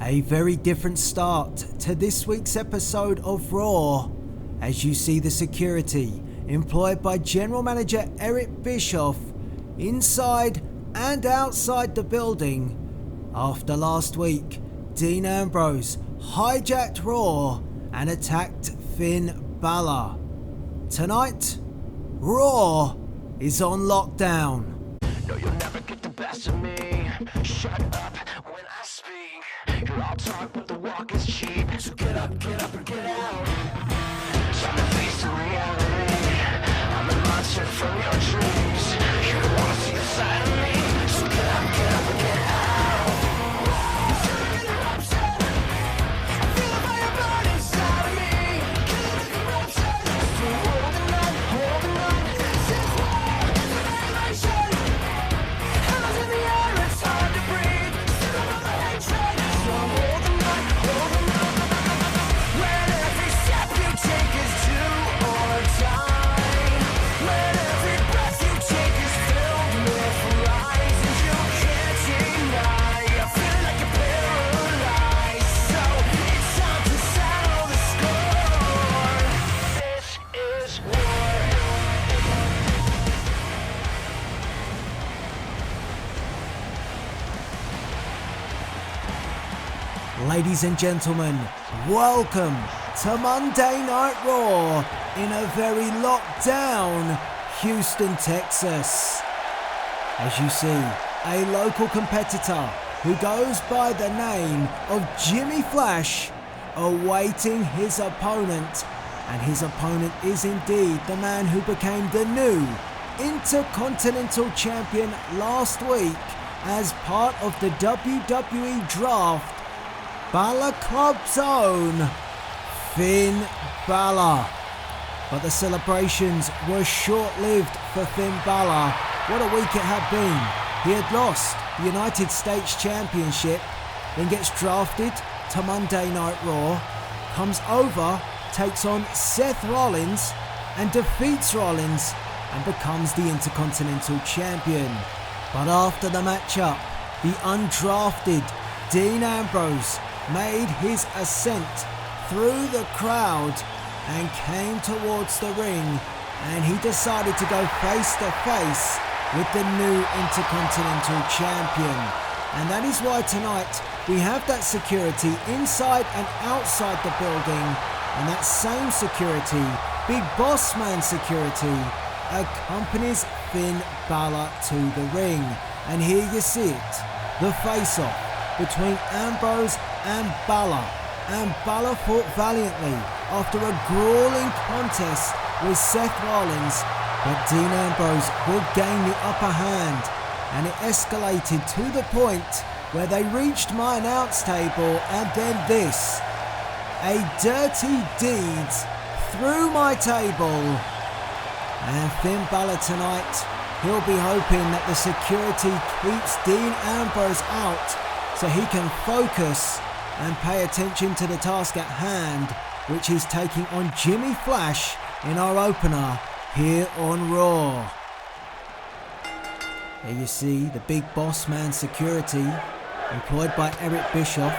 A very different start to this week's episode of Raw, as you see the security employed by General Manager Eric Bischoff inside and outside the building after last week Dean Ambrose hijacked Raw and attacked Finn Balor. Tonight, Raw is on lockdown. No, you'll never get the best of me. Shut up when I speak. You're all talk, but the walk is cheap. So get up and get out. Time to face the reality. I'm a monster from your dreams. You don't wanna see the side of me. So get up and get out. I feel the fire burn inside of me. Still holding on. Since war, annihilation. Hands in the air, it's hard to breathe. Still another hatred. Still holding on. When every step you take is do or die. When every breath you take is filled with lies and you can't deny. I feel like you're paralyzed. So it's time to settle the score. This is war. Ladies and gentlemen, welcome to Monday Night Raw in a very locked down Houston, Texas. As you see, a local competitor who goes by the name of Jimmy Flash awaiting his opponent, and his opponent is indeed the man who became the new Intercontinental Champion last week as part of the WWE Draft. Balor Club's own Finn Balor. But the celebrations were short-lived for Finn Balor. What a week it had been. He had lost the United States Championship, then gets drafted to Monday Night Raw, comes over, takes on Seth Rollins and defeats Rollins and becomes the Intercontinental Champion. But after the matchup, the undrafted Dean Ambrose made his ascent through the crowd and came towards the ring, and he decided to go face to face with the new Intercontinental Champion. And that is why tonight we have that security inside and outside the building, and that same security, Big Boss Man security, accompanies Finn Balor to the ring. And here you see it, the face-off between Ambrose and Balor. And Balor fought valiantly after a grueling contest with Seth Rollins, but Dean Ambrose will gain the upper hand, and it escalated to the point where they reached my announce table, and then this, a dirty deed through my table. And Finn Balor tonight, he'll be hoping that the security keeps Dean Ambrose out so he can focus and pay attention to the task at hand, which is taking on Jimmy Flash in our opener here on Raw. Here you see the Big Boss Man security employed by Eric Bischoff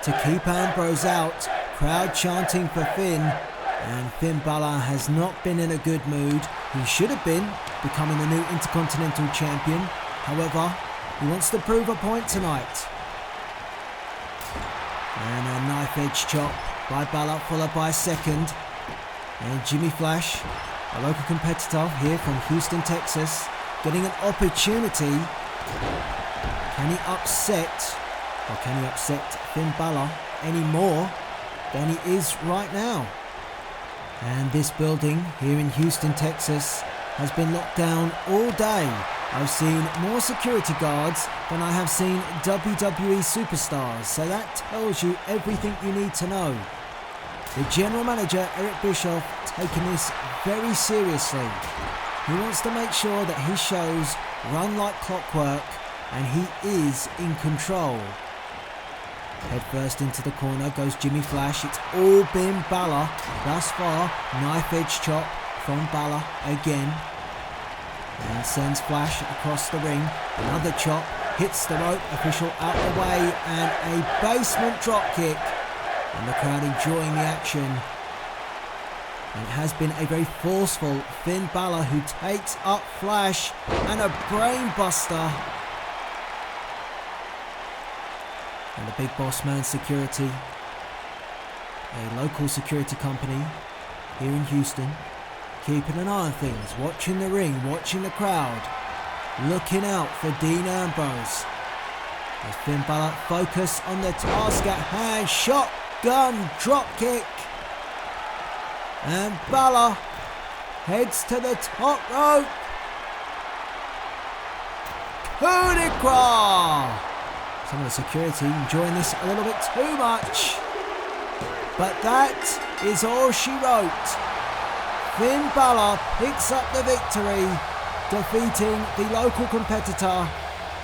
to keep Ambrose out, crowd chanting for Finn, and Finn Balor has not been in a good mood. He should have been becoming the new Intercontinental Champion. However, he wants to prove a point tonight. And a knife edge chop by Balor, followed by a second. And Jimmy Flash, a local competitor here from Houston, Texas, getting an opportunity. Can he upset Finn Balor any more than he is right now? And this building here in Houston, Texas has been locked down all day. I've seen more security guards than I have seen WWE superstars, so that tells you everything you need to know. The General Manager, Eric Bischoff, taking this very seriously. He wants to make sure that his shows run like clockwork, and he is in control. Head first into the corner goes Jimmy Flash. It's all been Balor thus far. Knife edge chop from Balor again. And sends Flash across the ring. Another chop. hits the rope official out the way, and a basement dropkick, and the crowd enjoying the action. And it has been a very forceful Finn Balor who takes up Flash, and a brainbuster. And the big boss man security, a local security company here in Houston, keeping an eye on things, watching the ring, watching the crowd, looking out for Dean Ambrose. As Finn Balor focus on the task at hand, shotgun dropkick. And Balor heads to the top rope. Coup de grace. Some of the security enjoying this a little bit too much. But that is all she wrote. Finn Balor picks up the victory, defeating the local competitor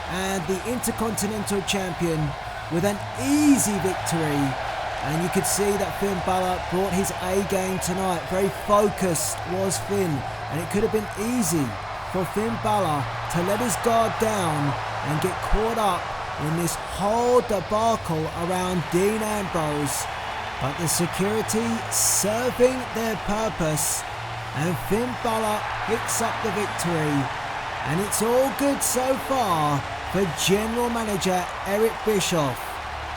and the Intercontinental Champion with an easy victory. And you could see that Finn Balor brought his A game tonight. Very focused was Finn, and it could have been easy for Finn Balor to let his guard down and get caught up in this whole debacle around Dean Ambrose. But the security serving their purpose, and Finn Balor picks up the victory. And it's all good so far for General Manager Eric Bischoff.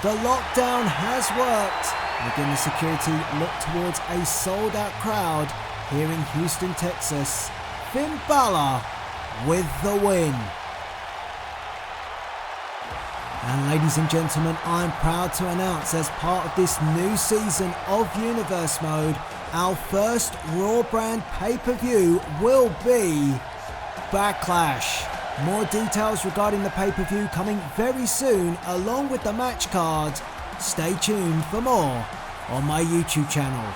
The lockdown has worked. And again, the security look towards a sold-out crowd here in Houston, Texas. Finn Balor with the win. And ladies and gentlemen, I'm proud to announce, as part of this new season of Universe Mode, our first Raw brand pay-per-view will be Backlash. More details regarding the pay-per-view coming very soon, along with the match card. Stay tuned for more on my YouTube channel.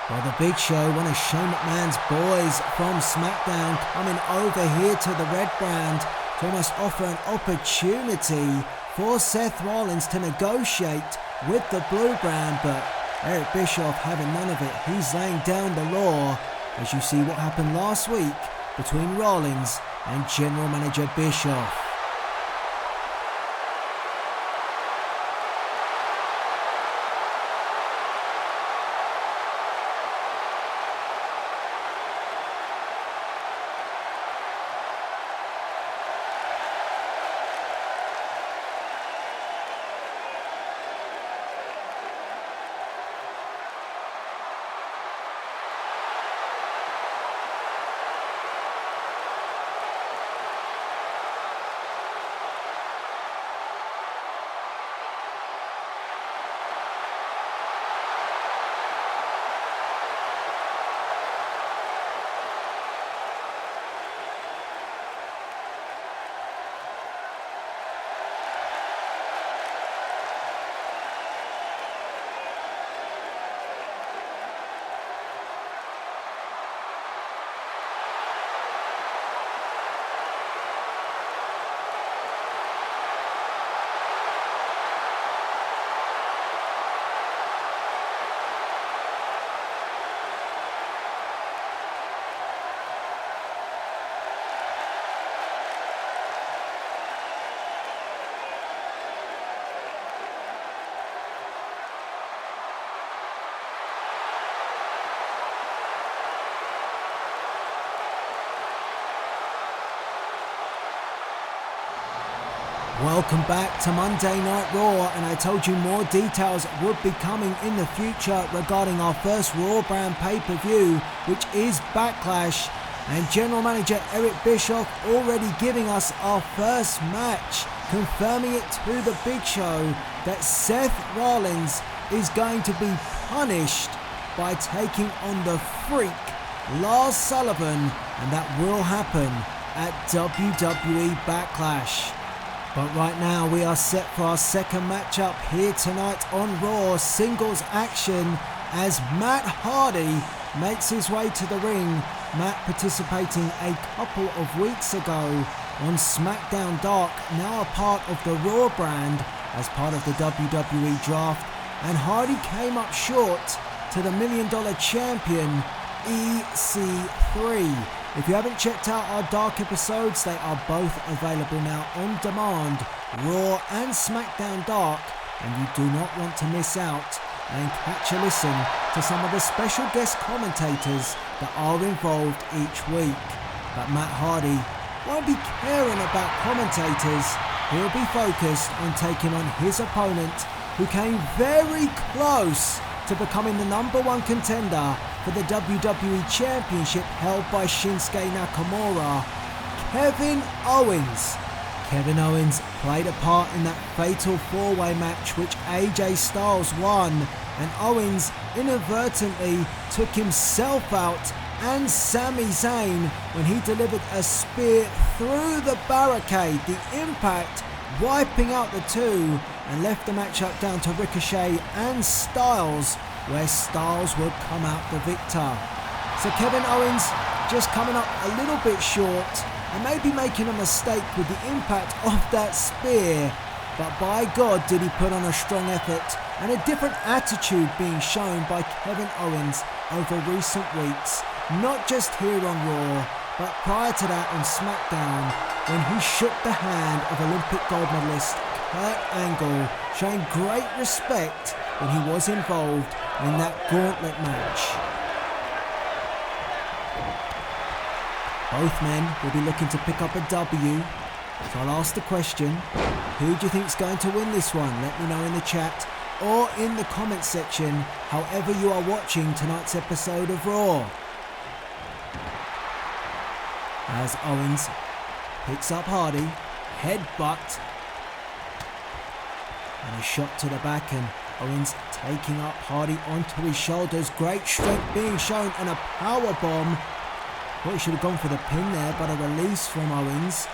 Well, the Big Show, one of Shane McMahon's boys from SmackDown, coming over here to the Red Brand to almost offer an opportunity for Seth Rollins to negotiate with the Blue Brand, but Eric Bischoff having none of it. He's laying down the law, as you see what happened last week between Rollins and General Manager Bischoff. Welcome back to Monday Night Raw, and I told you more details would be coming in the future regarding our first Raw brand pay-per-view, which is Backlash, and General Manager Eric Bischoff already giving us our first match, confirming it to the Big Show that Seth Rollins is going to be punished by taking on the Freak Lars Sullivan, and that will happen at WWE Backlash. But right now we are set for our second matchup here tonight on Raw singles action as Matt Hardy makes his way to the ring. Matt participating a couple of weeks ago on SmackDown Dark, now a part of the Raw brand as part of the WWE draft, and Hardy came up short to the $1 Million Champion EC3. If you haven't checked out our Dark episodes, they are both available now on demand, Raw and SmackDown Dark, and you do not want to miss out and catch a listen to some of the special guest commentators that are involved each week. But Matt Hardy won't be caring about commentators. He'll be focused on taking on his opponent, who came very close to becoming the #1 contender for the WWE Championship held by Shinsuke Nakamura, Kevin Owens. Kevin Owens played a part in that fatal four-way match which AJ Styles won, and Owens inadvertently took himself out and Sami Zayn when he delivered a spear through the barricade, the impact wiping out the two, and left the matchup down to Ricochet and Styles, where Styles would come out the victor. So Kevin Owens just coming up a little bit short and maybe making a mistake with the impact of that spear, but by God did he put on a strong effort and a different attitude being shown by Kevin Owens over recent weeks, not just here on Raw, but prior to that on SmackDown, when he shook the hand of Olympic gold medalist Kurt Angle, showing great respect when he was involved in that gauntlet match. Both men will be looking to pick up a W, so I'll ask the question, who do you think is going to win this one? Let me know in the chat or in the comment section, however you are watching tonight's episode of Raw. As Owens picks up Hardy, headbutt, and a shot to the back, and Owens taking up Hardy onto his shoulders. Great strength being shown, and a power bomb. Well, he should have gone for the pin there, but a release from Owens.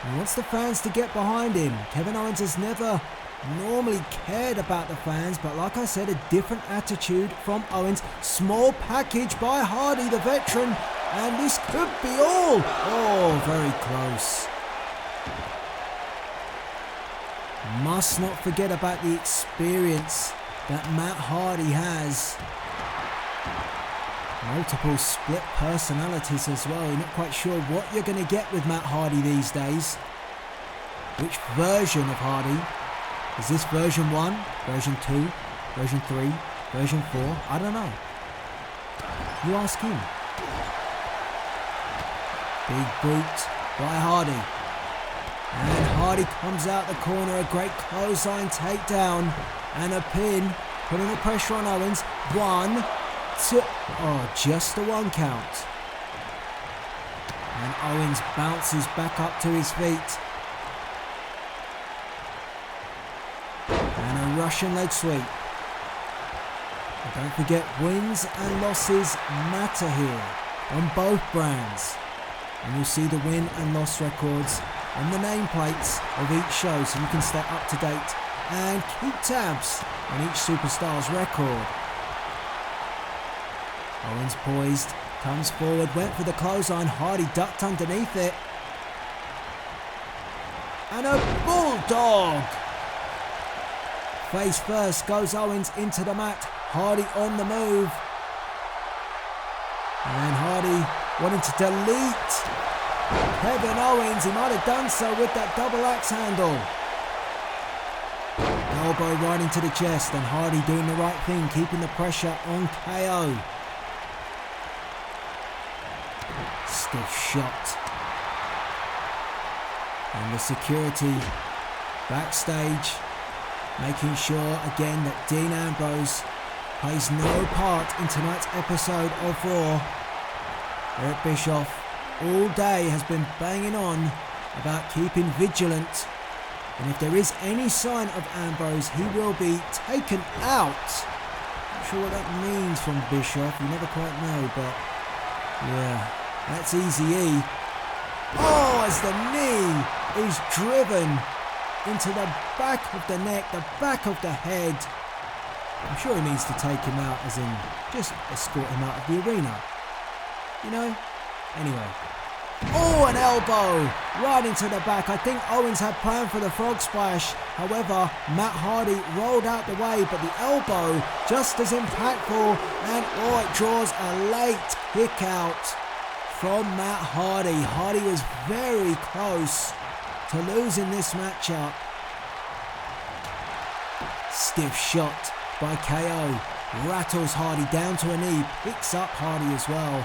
He wants the fans to get behind him. Kevin Owens has never normally cared about the fans, but like I said, a different attitude from Owens. Small package by Hardy, the veteran, and this could be all. Oh, very close. Must not forget about the experience that Matt Hardy has. Multiple split personalities as well. You're not quite sure what you're going to get with Matt Hardy these days. Which version of Hardy? Is this version 1, version 2, version 3, version 4? I don't know. You ask him. Big boot by Hardy. And Hardy comes out the corner, a great clothesline takedown and a pin, putting the pressure on Owens. 1, 2, oh, just the 1 count. And Owens bounces back up to his feet. And a Russian leg sweep. And don't forget, wins and losses matter here on both brands. And you'll see the win and loss records on the nameplates of each show, so you can stay up to date and keep tabs on each superstar's record. Owens poised, comes forward, went for the clothesline. Hardy ducked underneath it. And a bulldog! Face first goes Owens into the mat. Hardy on the move. And Hardy wanting to delete Kevin Owens. He might have done so with that double axe handle. Elbow right into the chest, and Hardy doing the right thing, keeping the pressure on KO. Stiff shot. And the security backstage making sure again that Dean Ambrose plays no part in tonight's episode of Raw. Eric Bischoff all day has been banging on about keeping vigilant, and if there is any sign of Ambrose, he will be taken out. Not sure what that means from Bischoff, you never quite know, but yeah, that's easy E. Oh, as the knee is driven into the back of the neck, the back of the head. I'm sure he needs to take him out, as in just escort him out of the arena. You know? Anyway. Oh, an elbow right into the back. I think Owens had planned for the frog splash. However, Matt Hardy rolled out the way, but the elbow just as impactful, and it draws a late kick out from Matt Hardy. Hardy was very close to losing this matchup. Stiff shot by KO. Rattles Hardy down to a knee. Picks up Hardy as well.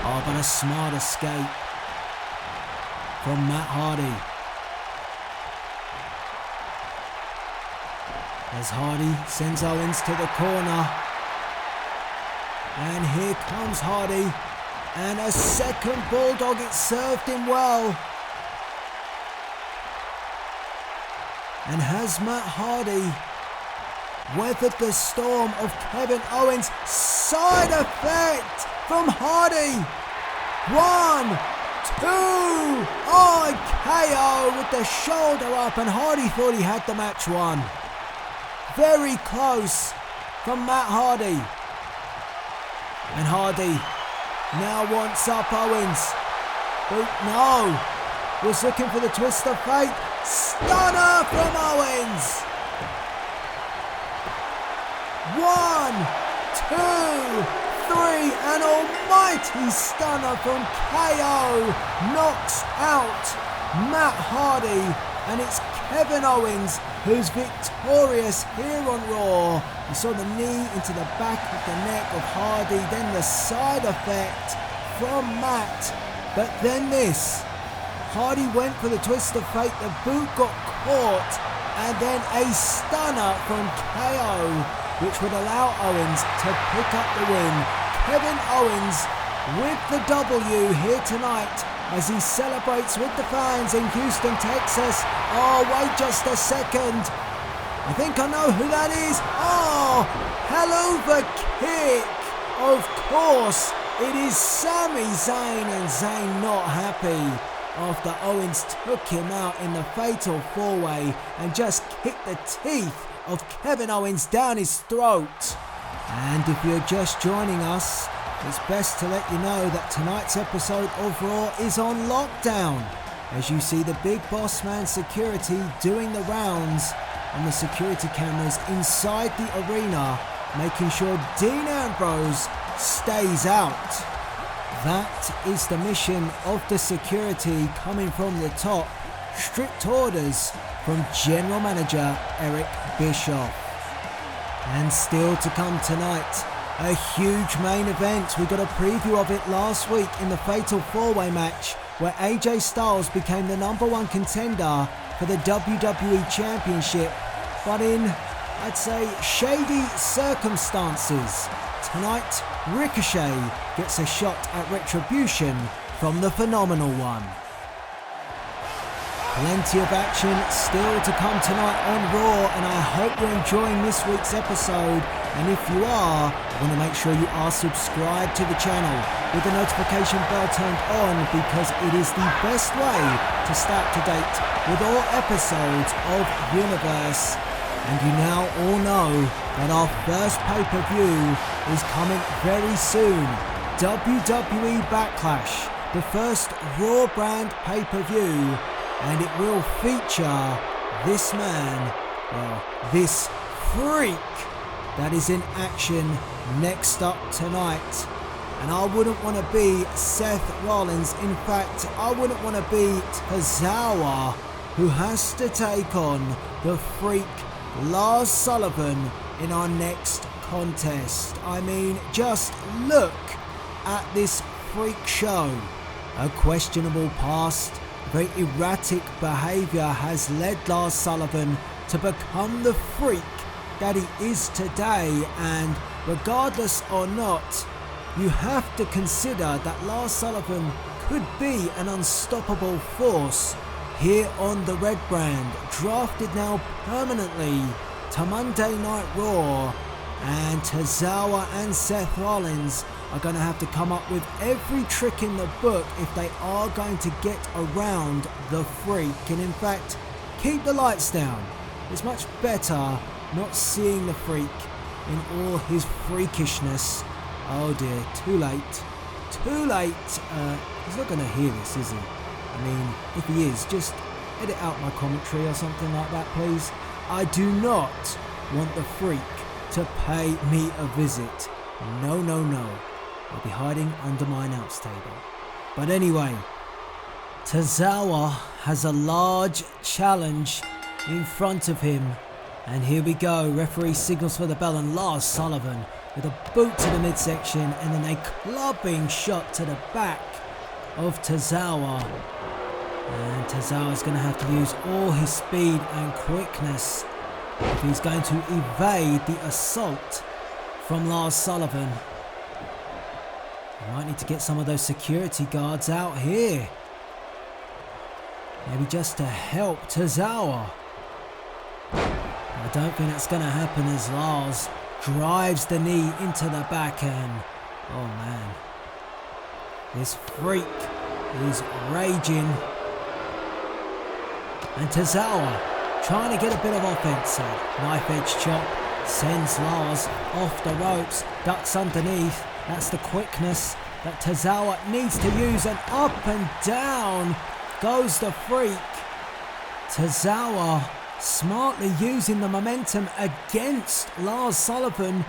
Oh, but a smart escape from Matt Hardy. As Hardy sends Owens to the corner. And here comes Hardy. And a second bulldog. It served him well. And has Matt Hardy weathered the storm of Kevin Owens? Side effect from Hardy. 1, 2. Oh, KO with the shoulder up, and Hardy thought he had the match won. Very close from Matt Hardy. And Hardy now wants up Owens. But no, was looking for the twist of fate. Stunner from Owens. 1, 2, 3, an almighty stunner from KO knocks out Matt Hardy, and it's Kevin Owens who's victorious here on Raw. You saw the knee into the back of the neck of Hardy, then the side effect from Matt, but then this. Hardy went for the twist of fate, the boot got caught, and then a stunner from KO, which would allow Owens to pick up the win. Kevin Owens with the W here tonight as he celebrates with the fans in Houston, Texas. Oh, wait just a second. I think I know who that is. Oh, hell over kick. Of course, it is Sami Zayn, and Zayn not happy after Owens took him out in the fatal four-way and just kicked the teeth of Kevin Owens down his throat. And if you're just joining us, it's best to let you know that tonight's episode of Raw is on lockdown, as you see the Big Boss Man security doing the rounds on the security cameras inside the arena, making sure Dean Ambrose stays out. That is the mission of the security coming from the top. Strict orders from General Manager Eric Bischoff. And still to come tonight, a huge main event. We got a preview of it last week in the Fatal 4-Way match, where AJ Styles became the #1 contender for the WWE Championship, but in, I'd say, shady circumstances. Tonight, Ricochet gets a shot at retribution from the Phenomenal One. Plenty of action still to come tonight on Raw, and I hope you're enjoying this week's episode. And if you are, I want to make sure you are subscribed to the channel with the notification bell turned on, because it is the best way to stay up to date with all episodes of Universe. And you now all know that our first pay-per-view is coming very soon. WWE Backlash, the first Raw brand pay-per-view, and it will feature this man, well, this freak that is in action next up tonight. And I wouldn't want to be Seth Rollins. In fact, I wouldn't want to be Tozawa, who has to take on the freak Lars Sullivan in our next contest. I mean, just look at this freak show. A questionable past, very erratic behaviour has led Lars Sullivan to become the freak that he is today, and regardless or not, you have to consider that Lars Sullivan could be an unstoppable force here on the Red brand, drafted now permanently to Monday Night Raw, and Tozawa and Seth Rollins are going to have to come up with every trick in the book if they are going to get around the Freak, and in fact, keep the lights down. It's much better not seeing the Freak in all his freakishness. Oh dear, too late. Too late. He's not going to hear this, is he? I mean, if he is, just edit out my commentary or something like that, please. I do not want the Freak to pay me a visit. No, no, no. I'll be hiding under my announce table. But anyway, Tozawa has a large challenge in front of him. And here we go. Referee signals for the bell, and Lars Sullivan with a boot to the midsection and then a clubbing shot to the back of Tozawa. And Tozawa's going to have to use all his speed and quickness if he's going to evade the assault from Lars Sullivan. He might need to get some of those security guards out here. Maybe just to help Tozawa. I don't think that's going to happen as Lars drives the knee into the backhand. Oh man. This Freak is raging. And Tozawa trying to get a bit of offense in. Knife edge chop sends Lars off the ropes, ducks underneath. That's the quickness that Tozawa needs to use, and up and down goes the Freak. Tozawa smartly using the momentum against Lars Sullivan.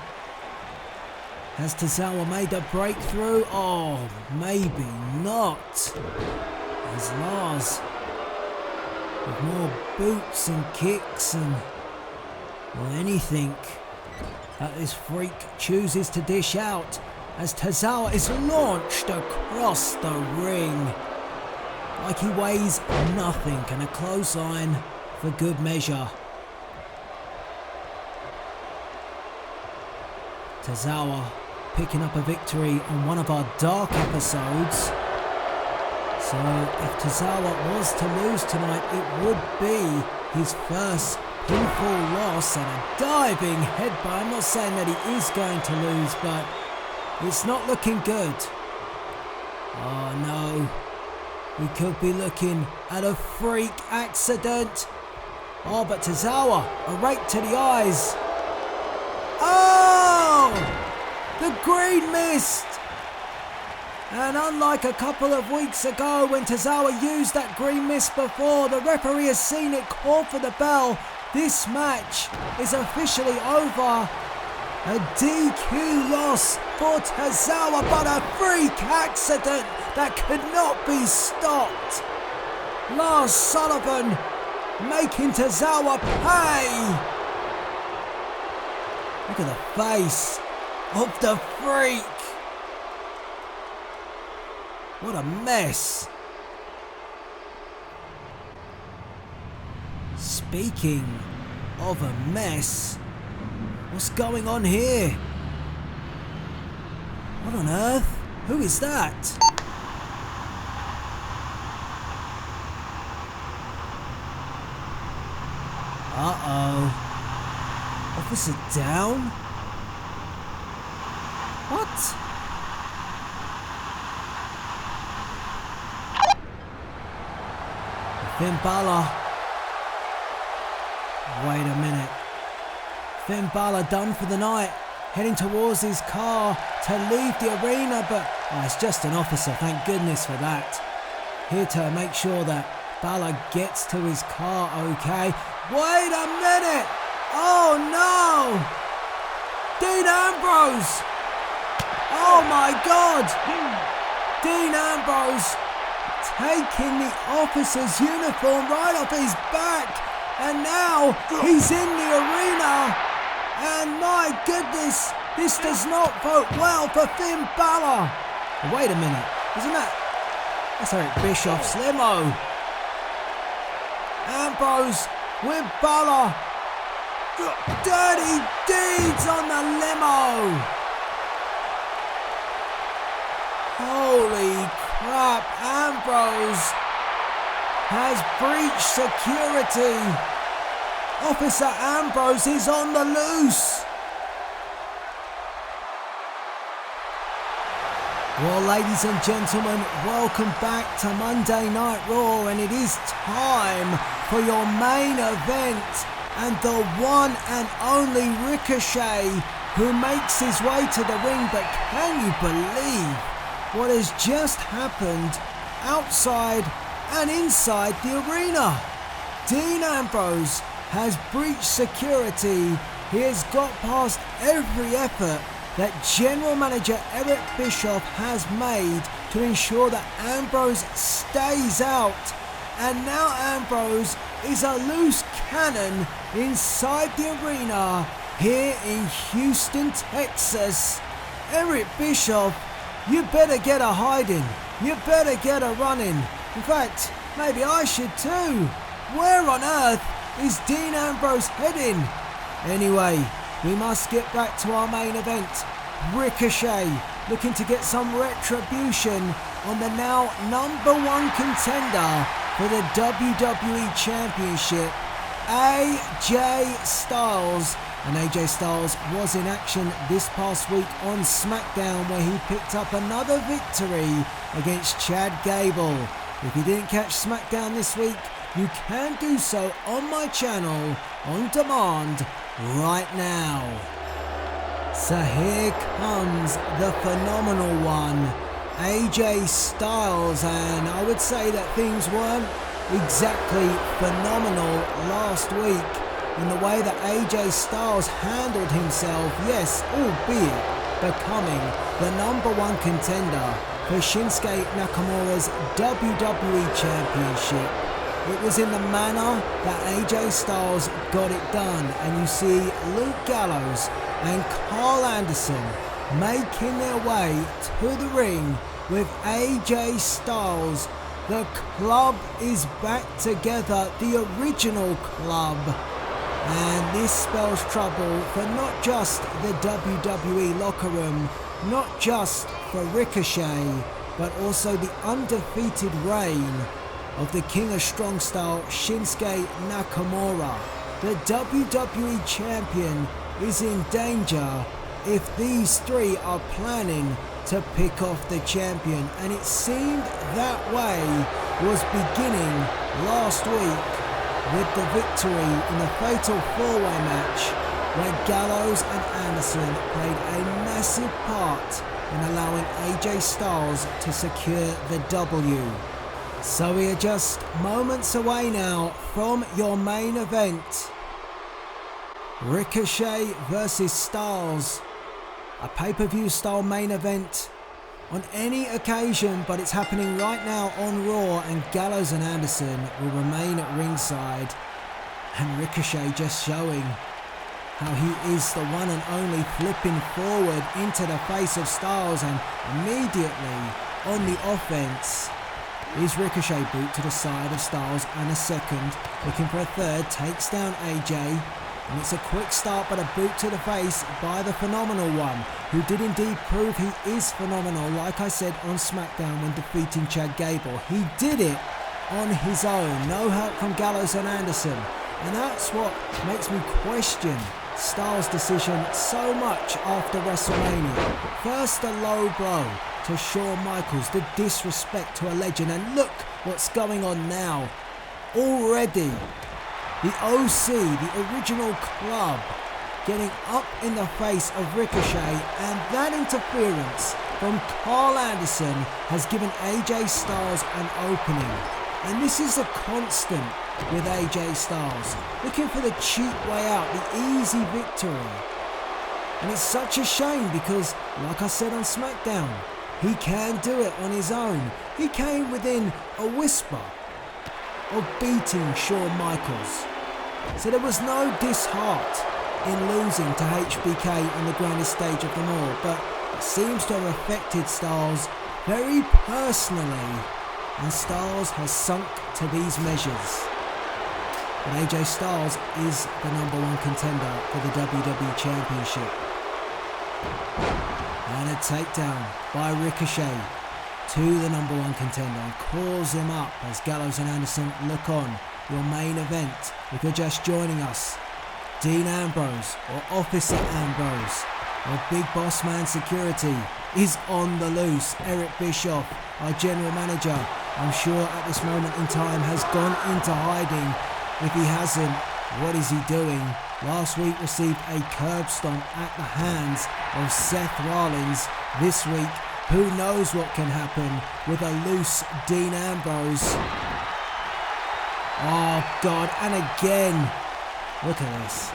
Has Tozawa made a breakthrough? Oh, maybe not. As Lars, with more boots and kicks and anything that this Freak chooses to dish out, as Tozawa is launched across the ring like he weighs nothing, and a clothesline for good measure. Tozawa picking up a victory on one of our dark episodes. So if Tozawa was to lose tonight, it would be his first pinfall loss and a diving headbutt. I'm not saying that he is going to lose, but it's not looking good. Oh no. We could be looking at a Freak accident. Oh, but Tozawa, a rake to the eyes. Oh! The green mist! And unlike a couple of weeks ago when Tozawa used that green mist before, the referee has seen it, call for the bell. This match is officially over. A DQ loss for Tozawa, but a Freak accident that could not be stopped. Lars Sullivan making Tozawa pay. Look at the face of the Freak. What a mess. Speaking of a mess, what's going on here? What on earth? Who is that? Uh-oh. Officer down? What? Finn Balor. Wait a minute. Finn Balor done for the night, heading towards his car to leave the arena, but it's just an officer, thank goodness for that. Here to make sure that Balor gets to his car okay. Wait a minute! Oh no! Dean Ambrose! Oh my God! Dean Ambrose taking the officer's uniform right off his back, and now he's in the arena, and my goodness, this does not vote well for Finn Balor. Wait a minute, that's Eric Bischoff's limo. Ambrose with Balor. Dirty deeds on the limo. Holy crap, Ambrose has breached security. Officer Ambrose is on the loose. Well, ladies and gentlemen, welcome back to Monday Night Raw, and it is time for your main event, and the one and only Ricochet, who makes his way to the ring. But can you believe what has just happened outside and inside the arena? Dean Ambrose has breached security. He has got past every effort that General Manager Eric Bischoff has made to ensure that Ambrose stays out. And now Ambrose is a loose cannon inside the arena here in Houston, Texas. Eric Bischoff, you better get a hiding. You better get a running. In fact, maybe I should too. Where on earth is Dean Ambrose heading? Anyway, we must get back to our main event. Ricochet looking to get some retribution on the now #1 contender for the WWE Championship, AJ Styles. And AJ Styles was in action this past week on SmackDown, where he picked up another victory against Chad Gable. If you didn't catch SmackDown this week, you can do so on my channel on demand right now. So here comes the phenomenal one, AJ Styles, and I would say that things weren't exactly phenomenal last week in the way that AJ Styles handled himself, yes, albeit becoming the #1 contender for Shinsuke Nakamura's WWE Championship. It was in the manner that AJ Styles got it done, and you see Luke Gallows and Carl Anderson making their way to the ring with AJ Styles. The club is back together, the original club, and this spells trouble for not just the WWE locker room, not just for Ricochet, but also the undefeated reign of the King of Strong Style, Shinsuke Nakamura. The WWE Champion is in danger if these three are planning to pick off the champion, and it seemed that way was beginning last week with the victory in the Fatal 4-Way match, where Gallows and Anderson played a massive part in allowing AJ Styles to secure the W. So we are just moments away now from your main event. Ricochet versus Styles. A pay-per-view style main event on any occasion, but it's happening right now on Raw, and Gallows and Anderson will remain at ringside. And Ricochet just showing how he is the one and only, flipping forward into the face of Styles, and immediately on the offense is Ricochet. Boot to the side of Styles, and a second, looking for a third, takes down AJ, and it's a quick start but a boot to the face by the phenomenal one, who did indeed prove he is phenomenal, like I said on SmackDown when defeating Chad Gable. He did it on his own, no help from Gallows and Anderson, and that's what makes me question Styles' decision so much after WrestleMania. First, a low blow to Shawn Michaels, the disrespect to a legend, and look what's going on now. Already, the OC, the original club, getting up in the face of Ricochet, and that interference from Carl Anderson has given AJ Styles an opening. And this is a constant with AJ Styles, looking for the cheap way out, the easy victory. And it's such a shame because, like I said on SmackDown, he can do it on his own. He came within a whisper of beating Shawn Michaels. So there was no disheart in losing to HBK on the grandest stage of them all, but it seems to have affected Styles very personally, and Styles has sunk to these measures. But AJ Styles is the #1 contender for the WWE Championship. And a takedown by Ricochet to the #1 contender, and calls him up as Gallows and Anderson look on. Your main event, if you're just joining us, Dean Ambrose, or Officer Ambrose, Well, Big Boss Man Security is on the loose. Eric Bischoff, our general manager, I'm sure at this moment in time has gone into hiding. If he hasn't, what is he doing? Last week received a curb stomp at the hands of Seth Rollins. This week, who knows what can happen with a loose Dean Ambrose. Oh God, and again, look at this.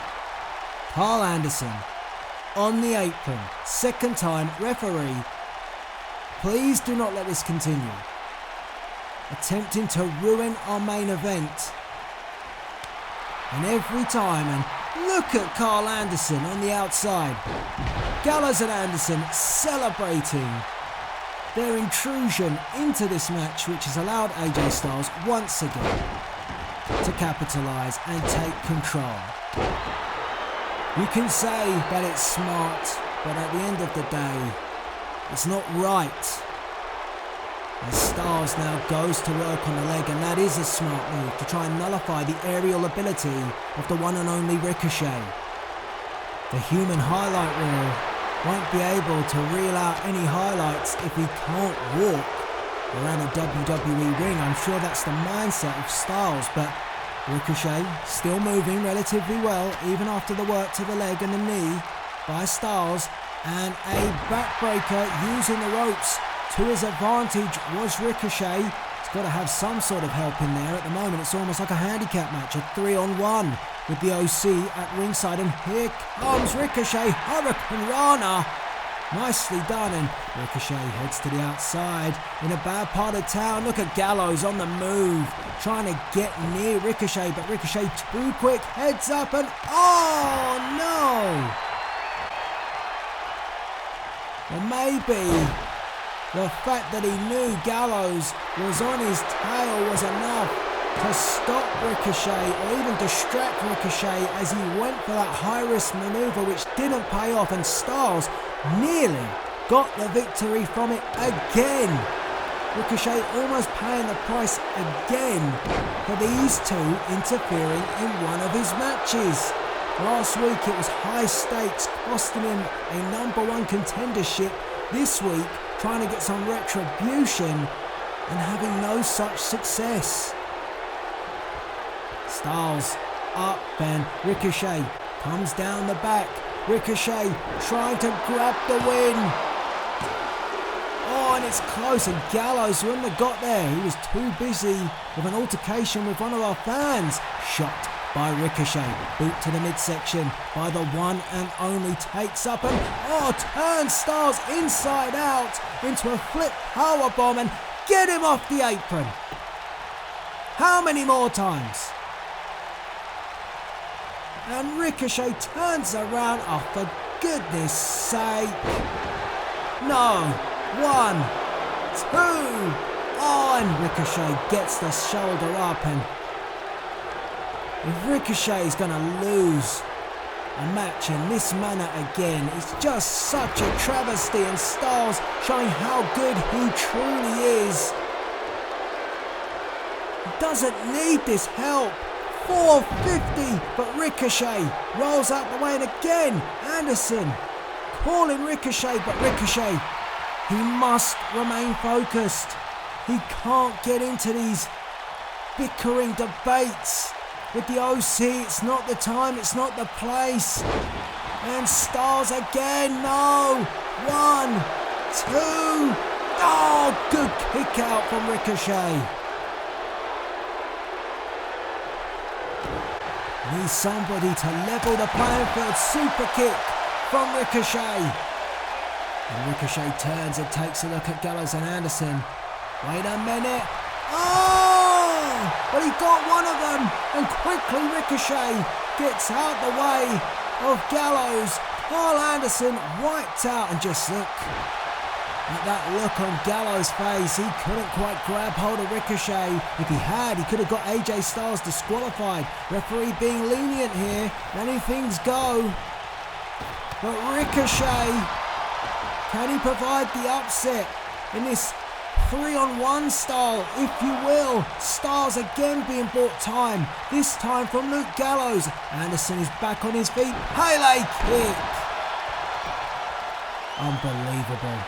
Carl Anderson on the apron, second time, referee, please do not let this continue. Attempting to ruin our main event. And every time, and look at Carl Anderson on the outside. Gallows and Anderson celebrating their intrusion into this match, which has allowed AJ Styles once again to capitalise and take control. You can say that it's smart, but at the end of the day, it's not right. As Styles now goes to work on the leg, and that is a smart move to try and nullify the aerial ability of the one and only Ricochet. The human highlight reel won't be able to reel out any highlights if he can't walk around a WWE ring. I'm sure that's the mindset of Styles, but Ricochet still moving relatively well, even after the work to the leg and the knee by Styles, and a backbreaker using the ropes to his advantage was Ricochet. He's got to have some sort of help in there. At the moment, it's almost like a handicap match, a 3-on-1 with the OC at ringside, and here comes Ricochet, Hurricane Rana. Nicely done, and Ricochet heads to the outside in a bad part of town. Look at Gallows on the move, trying to get near Ricochet, but Ricochet too quick, heads up, and oh no! Well, maybe the fact that he knew Gallows was on his tail was enough to stop Ricochet or even distract Ricochet as he went for that high-risk maneuver, which didn't pay off, and Styles nearly got the victory from it again. Ricochet almost paying the price again for these two interfering in one of his matches. Last week it was high stakes, costing him a #1 contendership. This week, trying to get some retribution and having no such success. Styles up, and Ricochet comes down the back. Ricochet trying to grab the win. Oh, and it's close, and Gallows wouldn't have got there. He was too busy with an altercation with one of our fans. Shot by Ricochet, boot to the midsection by the one and only, takes up and turns Styles inside out into a flip powerbomb and get him off the apron. How many more times? And Ricochet turns around, oh for goodness sake. No, 1, 2, and Ricochet gets the shoulder up, and if Ricochet is going to lose a match in this manner again, it's just such a travesty, and Styles showing how good he truly is. He doesn't need this help. 450, but Ricochet rolls out the way, and again, Anderson calling Ricochet, but Ricochet, he must remain focused. He can't get into these bickering debates with the OC. It's not the time, it's not the place. And Styles again, no. 1, 2, oh, good kick out from Ricochet. Needs somebody to level the playing field. Super kick from Ricochet. And Ricochet turns and takes a look at Gallows and Anderson. Wait a minute. Oh! But he got one of them. And quickly Ricochet gets out the way of Gallows. Carl Anderson wiped out, and just look at that look on Gallows' face. He couldn't quite grab hold of Ricochet. If he had, he could have got AJ Styles disqualified. Referee being lenient here, letting things go. But Ricochet, can he provide the upset in this 3-on-1 style, if you will? Styles again being bought time, this time from Luke Gallows. Anderson is back on his feet. Pele kick. Unbelievable.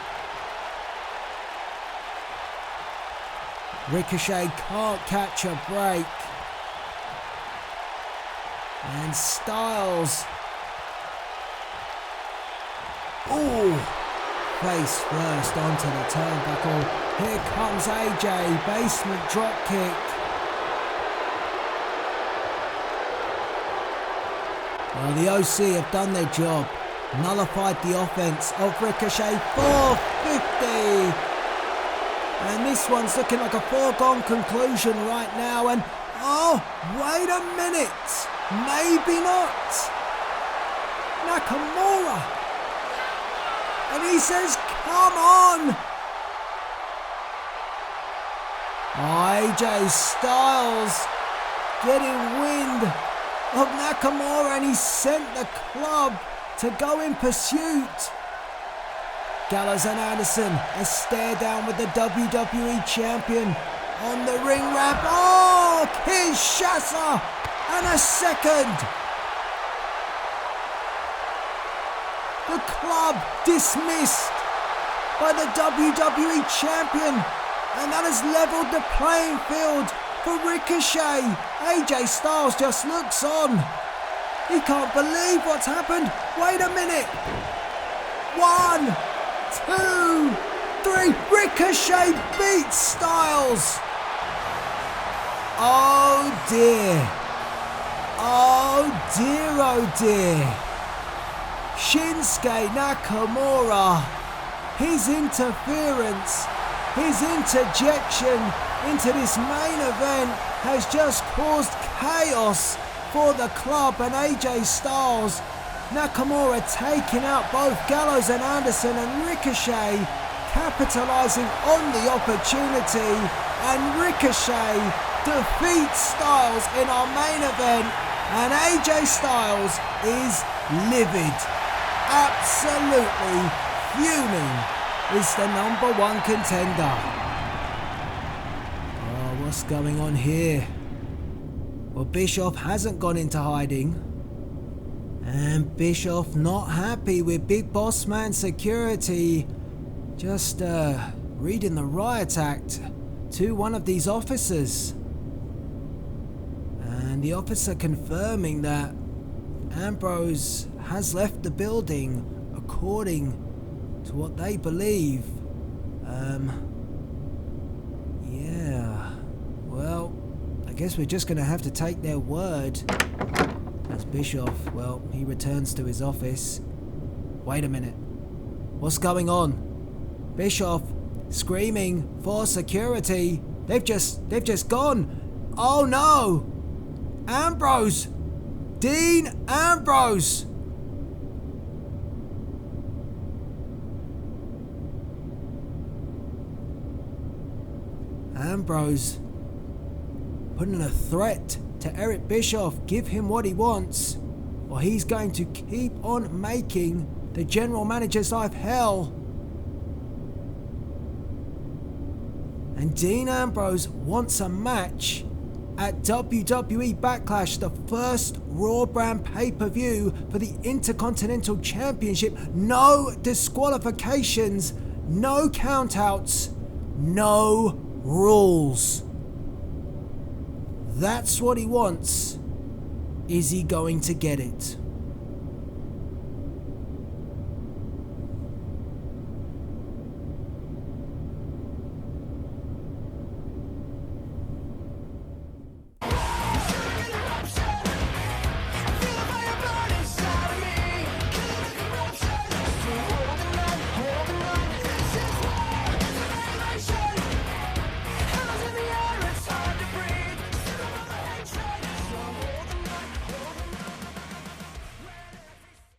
Ricochet can't catch a break. And Styles. Ooh! Face first onto the turnbuckle. Here comes AJ. Basement drop kick. Well, the OC have done their job. Nullified the offense of Ricochet. 450. And this one's looking like a foregone conclusion right now. And oh, wait a minute. Maybe not. Nakamura. And he says, come on. AJ Styles getting wind of Nakamura, and he sent the club to go in pursuit. Gallows and Anderson, a stare down with the WWE champion on the ring ramp. Oh, Kinshasa, and a second. The club dismissed by the WWE champion, and that has levelled the playing field for Ricochet. AJ Styles just looks on. He can't believe what's happened. Wait a minute. 1, 2, 3. Ricochet beats Styles. Oh dear. Oh dear, oh dear. Shinsuke Nakamura, his interference, his interjection into this main event has just caused chaos for the club and AJ Styles. Nakamura taking out both Gallows and Anderson, and Ricochet capitalizing on the opportunity, and Ricochet defeats Styles in our main event, and AJ Styles is livid, absolutely fuming, is the #1 contender. Oh, what's going on here? Well, Bischoff hasn't gone into hiding. And Bischoff not happy with Big Boss Man security just reading the riot act to one of these officers. And the officer confirming that Ambrose has left the building according to what they believe. Yeah, well, I guess we're just gonna have to take their word. As Bischoff, well, he returns to his office. Wait a minute. What's going on? Bischoff screaming for security. They've just gone. Oh no! Ambrose! Dean Ambrose! Ambrose putting a threat to Eric Bischoff, give him what he wants, or he's going to keep on making the general manager's life hell. And Dean Ambrose wants a match at WWE Backlash, the first Raw brand pay-per-view for the Intercontinental Championship. No disqualifications, no countouts, no rules. That's what he wants. Is he going to get it?